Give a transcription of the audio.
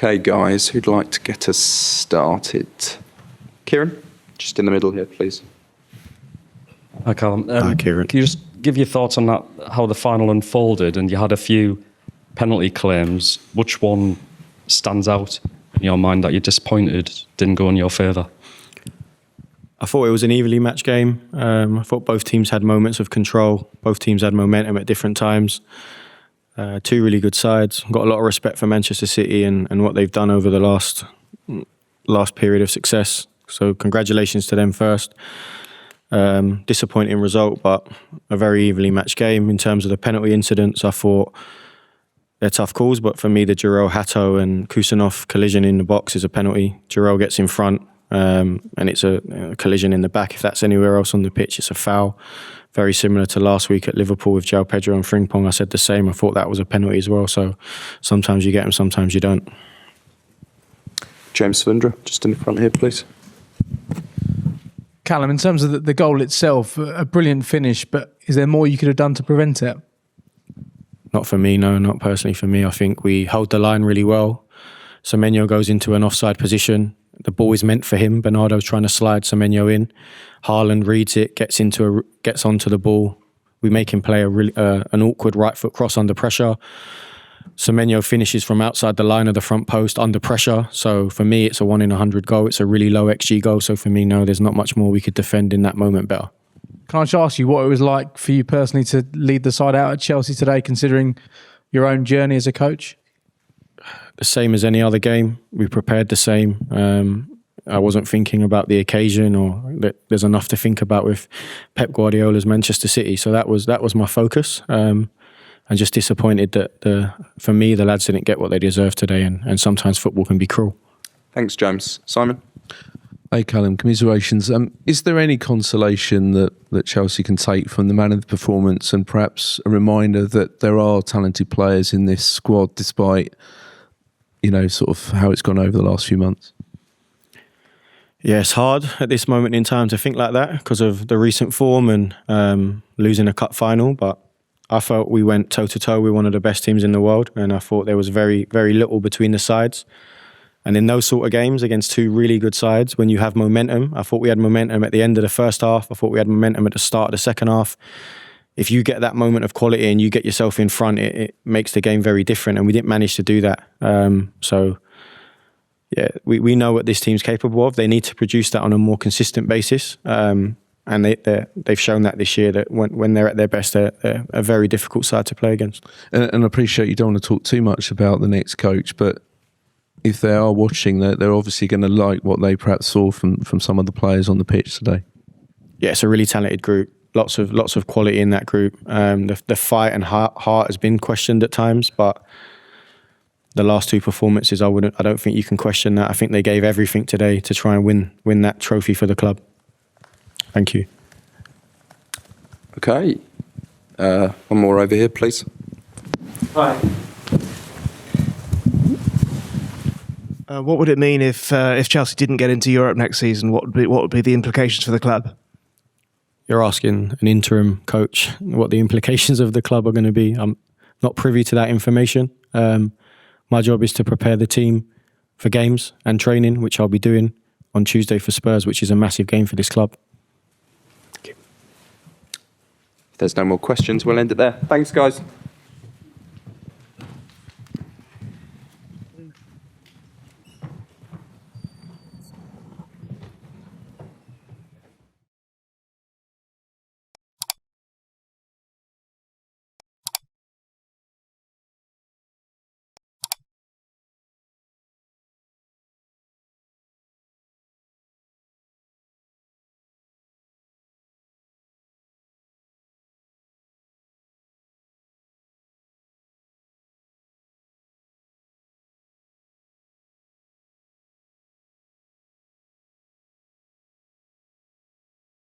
Okay, guys, who'd like to get us started? Kieran, just in the middle here, please. Hi, Calum. Hi, Kieran. Can you just give your thoughts on that, how the final unfolded, and you had a few penalty claims. Which one stands out in your mind that you're disappointed didn't go in your favour? I thought it was an evenly matched game. I thought both teams had moments of control. Both teams had momentum at different times. Two really good sides. Got a lot of respect for Manchester City and what they've done over the last period of success. So congratulations to them first. Disappointing result, but a very evenly matched game. In terms of the penalty incidents, I thought they're tough calls, but for me, the Jarell Hato and Kusanov collision in the box is a penalty. Jarell gets in front, and it's a collision in the back. If that's anywhere else on the pitch, it's a foul. Very similar to last week at Liverpool with João Pedro and Frimpong. I said the same. I thought that was a penalty as well. So sometimes you get them, sometimes you don't. James Svindra, just in the front here, please. Calum, in terms of the goal itself, a brilliant finish, but is there more you could have done to prevent it? Not for me, no, not personally for me. I think we hold the line really well. Semenyo goes into an offside position. The ball is meant for him. Bernardo's trying to slide Semenyo in. Haaland reads it, gets onto the ball. We make him play an awkward right foot cross under pressure. Semenyo finishes from outside the line of the front post under pressure. So for me, it's a 1 in 100 goal. It's a really low XG goal. So for me, no, there's not much more we could defend in that moment better. Can I just ask you what it was like for you personally to lead the side out at Chelsea today, considering your own journey as a coach? The same as any other game. We prepared the same. I wasn't thinking about the occasion, or that there's enough to think about with Pep Guardiola's Manchester City. So that was my focus. I'm just disappointed that for me, the lads didn't get what they deserved today, and sometimes football can be cruel. Thanks, James. Simon? Hey, Calum, commiserations. Is there any consolation that Chelsea can take from the man of the performance, and perhaps a reminder that there are talented players in this squad despite, sort of how it's gone over the last few months? Yeah, it's hard at this moment in time to think like that because of the recent form and losing a cup final, but I felt we went toe-to-toe with one of the best teams in the world, and I thought there was very, very little between the sides. And in those sort of games against two really good sides, when you have momentum, I thought we had momentum at the end of the first half. I thought we had momentum at the start of the second half. If you get that moment of quality and you get yourself in front, it makes the game very different, and we didn't manage to do that. We know what this team's capable of. They need to produce that on a more consistent basis. And they've shown that this year, that when they're at their best, they're a very difficult side to play against. And I appreciate you don't want to talk too much about the next coach, but if they are watching, they're obviously going to like what they perhaps saw from some of the players on the pitch today. Yeah, it's a really talented group. Lots of quality in that group. The fight and heart has been questioned at times, but the last two performances, I don't think you can question that. I think they gave everything today to try and win that trophy for the club. Thank you. Okay. One more over here, please. Hi. What would it mean if Chelsea didn't get into Europe next season? What would be the implications for the club? You're asking an interim coach what the implications of the club are going to be. I'm not privy to that information. My job is to prepare the team for games and training, which I'll be doing on Tuesday for Spurs, which is a massive game for this club. If there's no more questions, we'll end it there. Thanks, guys.